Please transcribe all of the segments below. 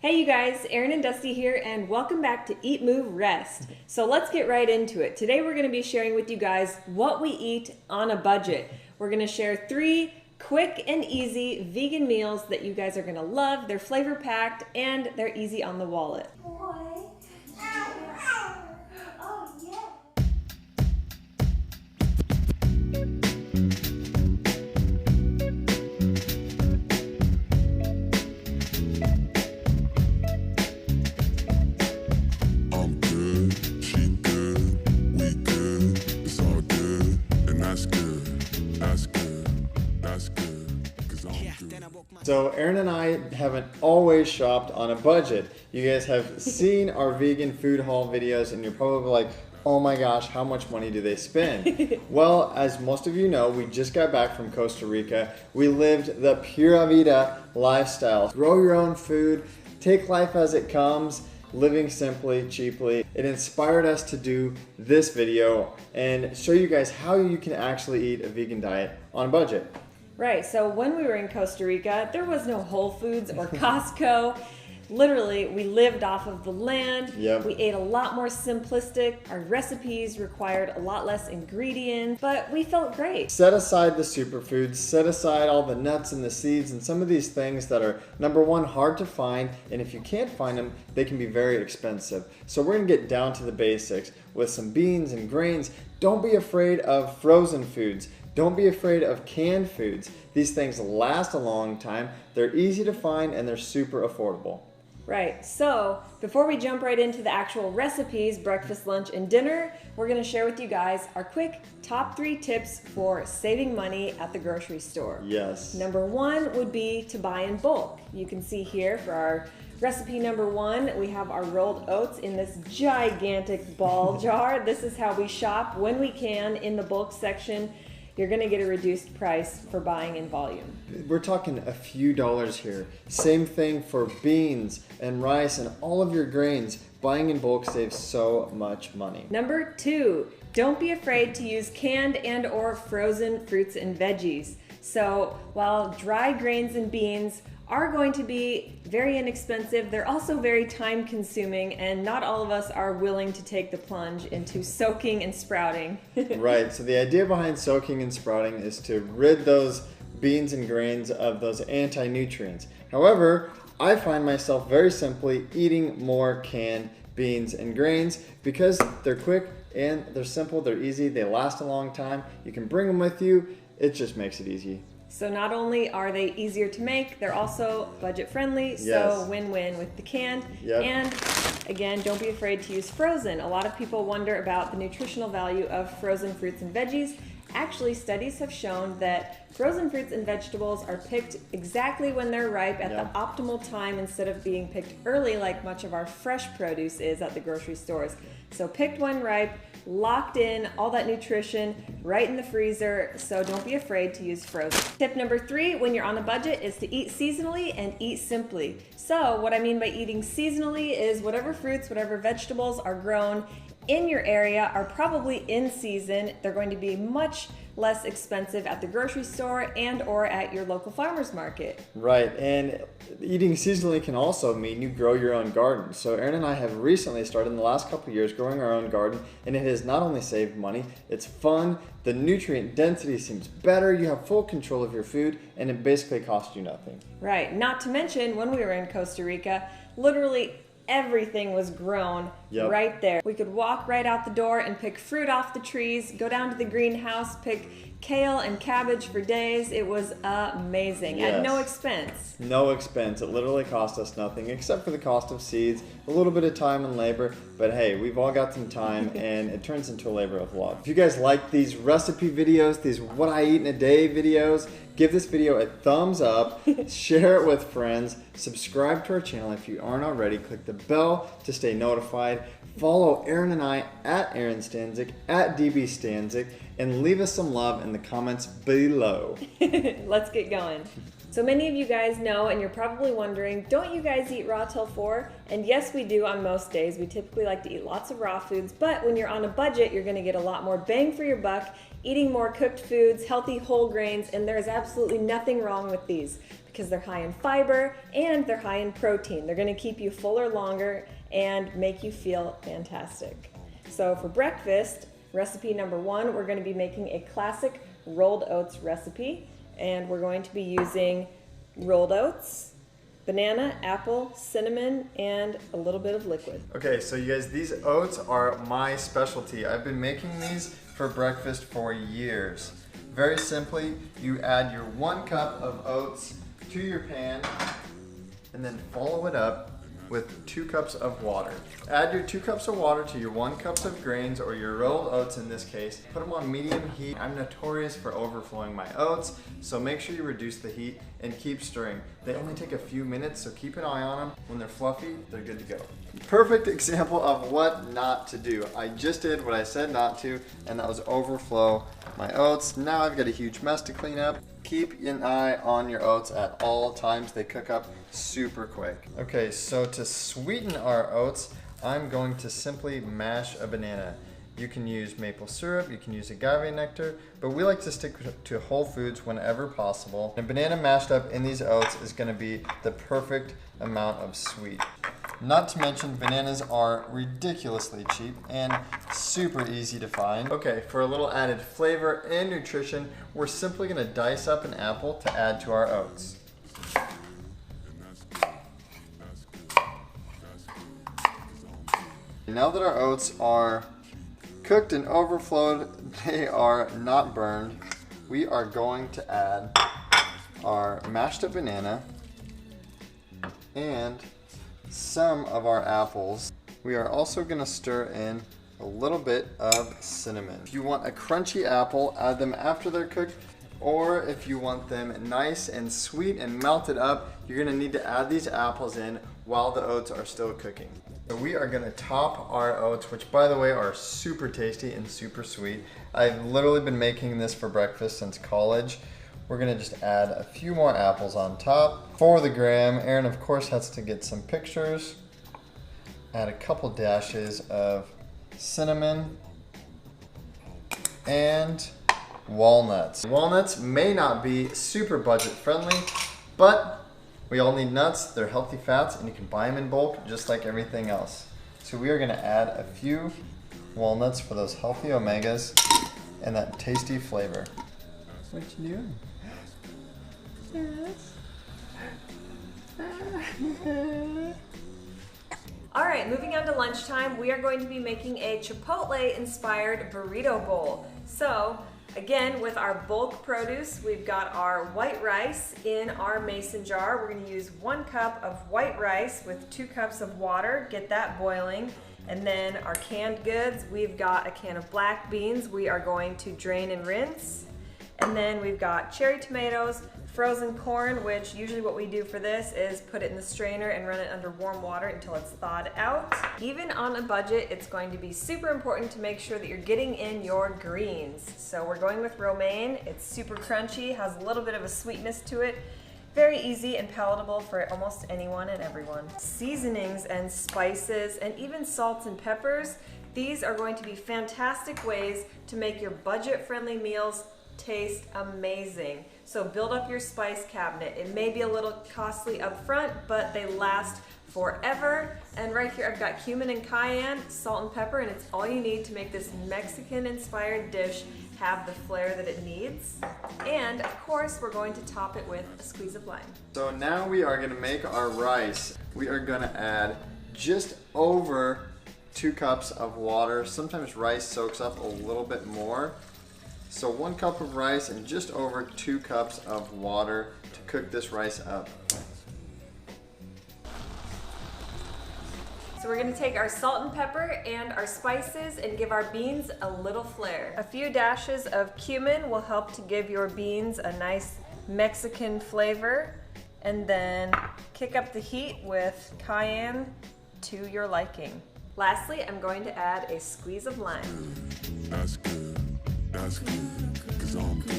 Hey you guys, Erin and Dusty here, and welcome back to Eat, Move, Rest. So let's get right into it. Today we're going to be sharing with you guys what we eat on a budget. We're going to share 3 quick and easy vegan meals that you guys are going to love. They're flavor packed and they're easy on the wallet. Oh, yeah. I'm good, she good, we good, it's all good, and that's good, that's good, that's good, 'cause I'm good. So Erin and I haven't always shopped on a budget. You guys have seen our vegan food haul videos and you're probably like, oh my gosh, how much money do they spend? Well, as most of you know, we just got back from Costa Rica. We lived the Pura Vida lifestyle. Grow your own food, take life as it comes, living simply, cheaply. It inspired us to do this video and show you guys how you can actually eat a vegan diet on a budget. Right, so when we were in Costa Rica, there was no Whole Foods or Costco. Literally, we lived off of the land. Yep. We ate a lot more simplistic. Our recipes required a lot less ingredients, but we felt great. Set aside the superfoods, set aside all the nuts and the seeds and some of these things that are, number one, hard to find, and if you can't find them, they can be very expensive. So we're gonna get down to the basics with some beans and grains. Don't be afraid of frozen foods. Don't be afraid of canned foods. These things last a long time, they're easy to find, and they're super affordable. Right, so before we jump right into the actual recipes, breakfast, lunch, and dinner, we're gonna share with you guys our quick top 3 tips for saving money at the grocery store. Yes. Number 1 would be to buy in bulk. You can see here for our recipe number 1, we have our rolled oats in this gigantic ball jar. This is how we shop when we can in the bulk section. You're gonna get a reduced price for buying in volume. We're talking a few dollars here. Same thing for beans and rice and all of your grains. Buying in bulk saves so much money. Number 2, don't be afraid to use canned and or frozen fruits and veggies. So while dry grains and beans are going to be very inexpensive, they're also very time consuming, and not all of us are willing to take the plunge into soaking and sprouting. Right, so the idea behind soaking and sprouting is to rid those beans and grains of those anti-nutrients. However, I find myself very simply eating more canned beans and grains because they're quick and they're simple, they're easy, they last a long time. You can bring them with you, it just makes it easy. So not only are they easier to make, they're also budget friendly, so Yes. win-win with the canned. Yep. And again, don't be afraid to use frozen. A lot of people wonder about the nutritional value of frozen fruits and veggies. Actually, studies have shown that frozen fruits and vegetables are picked exactly when they're ripe at Yep. the optimal time instead of being picked early like much of our fresh produce is at the grocery stores. So picked when ripe, locked in, all that nutrition right in the freezer, so don't be afraid to use frozen. Tip number 3, when you're on a budget, is to eat seasonally and eat simply. So what I mean by eating seasonally is whatever fruits, whatever vegetables are grown in your area are probably in season. They're going to be much less expensive at the grocery store and or at your local farmer's market. Right, and eating seasonally can also mean you grow your own garden. So Erin and I have recently started in the last couple of years growing our own garden, and it has not only saved money, it's fun, the nutrient density seems better, you have full control of your food, and it basically costs you nothing. Right, not to mention when we were in Costa Rica, literally everything was grown Yep. right there. We could walk right out the door and pick fruit off the trees, go down to the greenhouse, pick kale and cabbage for days. It was amazing at no Yes. expense. No expense, it literally cost us nothing except for the cost of seeds, a little bit of time and labor, but hey, we've all got some time and it turns into a labor of love. If you guys like these recipe videos, these what I eat in a day videos, give this video a thumbs up, share it with friends, subscribe to our channel if you aren't already, click the bell to stay notified, follow Erin and I at Erin Stanzik, at DB Stanzik, and leave us some love in the comments below. Let's get going. So many of you guys know, and you're probably wondering, don't you guys eat raw till 4? And yes, we do on most days. We typically like to eat lots of raw foods, but when you're on a budget, you're gonna get a lot more bang for your buck, eating more cooked foods, healthy whole grains, and there's absolutely nothing wrong with these because they're high in fiber and they're high in protein. They're gonna keep you fuller longer and make you feel fantastic. So for breakfast, recipe number 1, we're gonna be making a classic rolled oats recipe. And we're going to be using rolled oats, banana, apple, cinnamon, and a little bit of liquid. Okay, so you guys, these oats are my specialty. I've been making these for breakfast for years. Very simply, you add your 1 cup of oats to your pan and then follow it up with 2 cups of water. Add your 2 cups of water to your 1 cup of grains, or your rolled oats in this case. Put them on medium heat. I'm notorious for overflowing my oats, so make sure you reduce the heat and keep stirring. They only take a few minutes, so keep an eye on them. When they're fluffy, they're good to go. Perfect example of what not to do. I just did what I said not to, and that was overflow my oats. Now I've got a huge mess to clean up. Keep an eye on your oats at all times. They cook up super quick. Okay, so to sweeten our oats, I'm going to simply mash a banana. You can use maple syrup, you can use agave nectar, but we like to stick to whole foods whenever possible. A banana mashed up in these oats is gonna be the perfect amount of sweet. Not to mention, bananas are ridiculously cheap and super easy to find. Okay, for a little added flavor and nutrition, we're simply gonna dice up an apple to add to our oats. Now that our oats are cooked and overflowed, they are not burned, we are going to add our mashed up banana and some of our apples. We are also going to stir in a little bit of cinnamon. If you want a crunchy apple, add them after they're cooked, or if you want them nice and sweet and melted up, you're going to need to add these apples in while the oats are still cooking. So we are going to top our oats, which by the way are super tasty and super sweet. I've literally been making this for breakfast since college. We're gonna just add a few more apples on top. For the gram, Aaron of course has to get some pictures. Add a couple dashes of cinnamon and walnuts. Walnuts may not be super budget friendly, but we all need nuts. They're healthy fats and you can buy them in bulk just like everything else. So we are gonna add a few walnuts for those healthy omegas and that tasty flavor. What you doing? All right, moving on to lunchtime, we are going to be making a Chipotle-inspired burrito bowl. So, again, with our bulk produce, we've got our white rice in our mason jar. We're gonna use 1 cup of white rice with 2 cups of water, get that boiling. And then our canned goods, we've got a can of black beans we are going to drain and rinse. And then we've got cherry tomatoes, frozen corn, which usually what we do for this is put it in the strainer and run it under warm water until it's thawed out. Even on a budget, it's going to be super important to make sure that you're getting in your greens. So we're going with romaine. It's super crunchy, has a little bit of a sweetness to it. Very easy and palatable for almost anyone and everyone. Seasonings and spices and even salts and peppers, these are going to be fantastic ways to make your budget-friendly meals taste amazing. So build up your spice cabinet. It may be a little costly up front, but they last forever. And right here I've got cumin and cayenne, salt and pepper, and it's all you need to make this Mexican-inspired dish have the flair that it needs. And of course, we're going to top it with a squeeze of lime. So now we are gonna make our rice. We are gonna add just over 2 cups of water. Sometimes rice soaks up a little bit more. So 1 cup of rice and just over 2 cups of water to cook this rice up. So we're gonna take our salt and pepper and our spices and give our beans a little flair. A few dashes of cumin will help to give your beans a nice Mexican flavor. And then kick up the heat with cayenne to your liking. Lastly, I'm going to add a squeeze of lime. That's good, 'cause I'm good.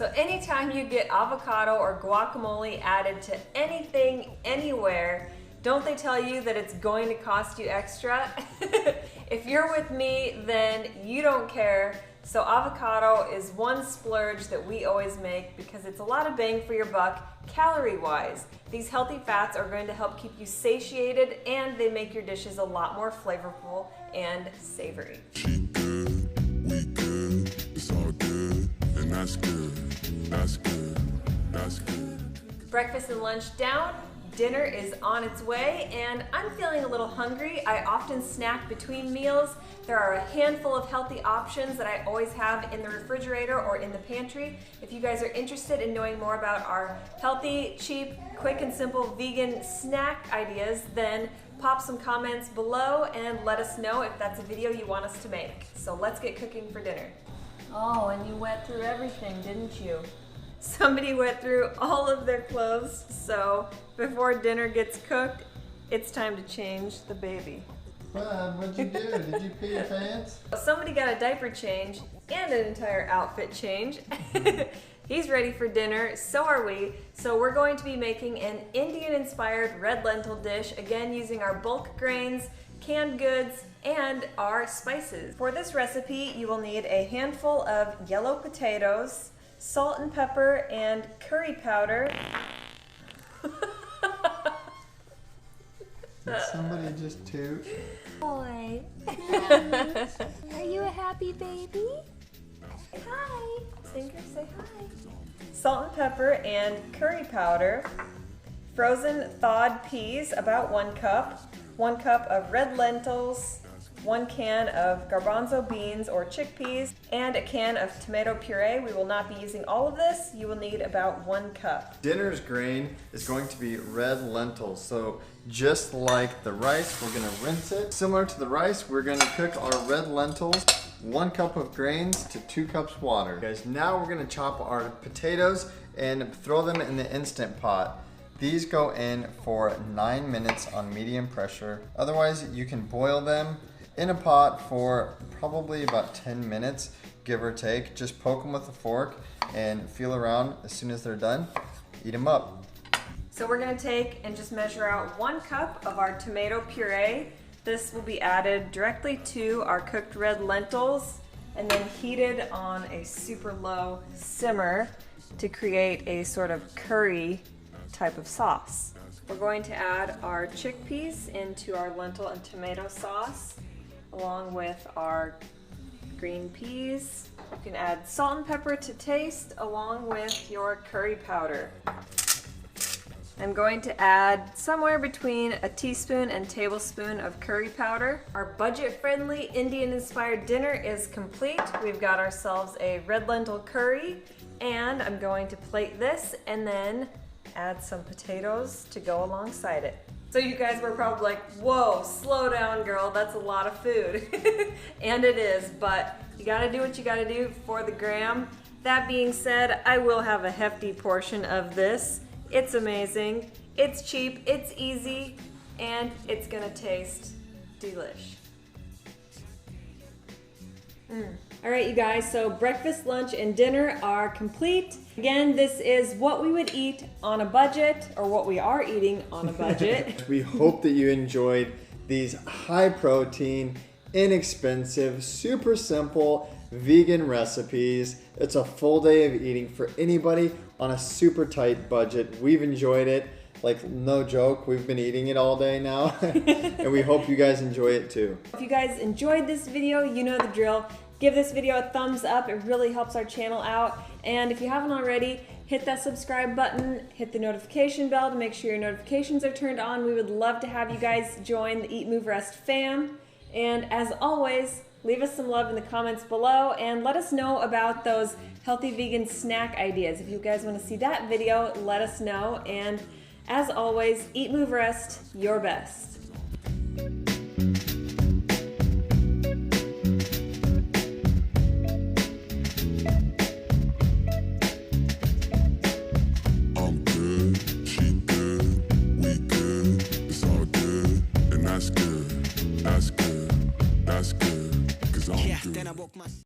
So anytime you get avocado or guacamole added to anything, anywhere, don't they tell you that it's going to cost you extra? If you're with me, then you don't care. So avocado is one splurge that we always make because it's a lot of bang for your buck calorie-wise. These healthy fats are going to help keep you satiated and they make your dishes a lot more flavorful and savory. She good, we good, it's all good, and that's good, that's good, that's good. Breakfast and lunch down. Dinner is on its way and I'm feeling a little hungry. I often snack between meals. There are a handful of healthy options that I always have in the refrigerator or in the pantry. If you guys are interested in knowing more about our healthy, cheap, quick and simple vegan snack ideas, then pop some comments below and let us know if that's a video you want us to make. So let's get cooking for dinner. Oh, and you went through everything, didn't you? Somebody went through all of their clothes, so before dinner gets cooked, it's time to change the baby. Bud, what'd you do? Did you pee your pants? Somebody got a diaper change and an entire outfit change. He's ready for dinner, so are we. So we're going to be making an Indian-inspired red lentil dish, again using our bulk grains, canned goods, and our spices. For this recipe, you will need a handful of yellow potatoes, salt and pepper, and curry powder. Did somebody just toot? Boy. Are you a happy baby? Hi. Singer, say hi. Salt and pepper and curry powder. Frozen thawed peas, about 1 cup. 1 cup of red lentils. 1 can of garbanzo beans or chickpeas, and a can of tomato puree. We will not be using all of this. You will need about 1 cup. Dinner's grain is going to be red lentils. So just like the rice, we're gonna rinse it. Similar to the rice, we're gonna cook our red lentils, 1 cup of grains to 2 cups water. Guys, now we're gonna chop our potatoes and throw them in the Instant Pot. These go in for 9 minutes on medium pressure. Otherwise, you can boil them in a pot for probably about 10 minutes, give or take. Just poke them with a fork and feel around. As soon as they're done, eat them up. So we're gonna take and just measure out 1 cup of our tomato puree. This will be added directly to our cooked red lentils and then heated on a super low simmer to create a sort of curry type of sauce. We're going to add our chickpeas into our lentil and tomato sauce, along with our green peas. You can add salt and pepper to taste along with your curry powder. I'm going to add somewhere between a teaspoon and tablespoon of curry powder. Our budget-friendly Indian-inspired dinner is complete. We've got ourselves a red lentil curry, and I'm going to plate this and then add some potatoes to go alongside it. So you guys were probably like, whoa, slow down, girl, that's a lot of food. And it is, but you gotta do what you gotta do for the gram. That being said, I will have a hefty portion of this. It's amazing, it's cheap, it's easy, and it's gonna taste delish. All right, you guys, so breakfast, lunch, and dinner are complete. Again, this is what we would eat on a budget, or what we are eating on a budget. We hope that you enjoyed these high protein, inexpensive, super simple vegan recipes. It's a full day of eating for anybody on a super tight budget. We've enjoyed it. Like, no joke, we've been eating it all day now. And we hope you guys enjoy it too. If you guys enjoyed this video, you know the drill. Give this video a thumbs up, it really helps our channel out. And if you haven't already, hit that subscribe button, hit the notification bell to make sure your notifications are turned on. We would love to have you guys join the Eat, Move, Rest fam. And as always, leave us some love in the comments below and let us know about those healthy vegan snack ideas. If you guys want to see that video, let us know. And as always, eat, move, rest your best.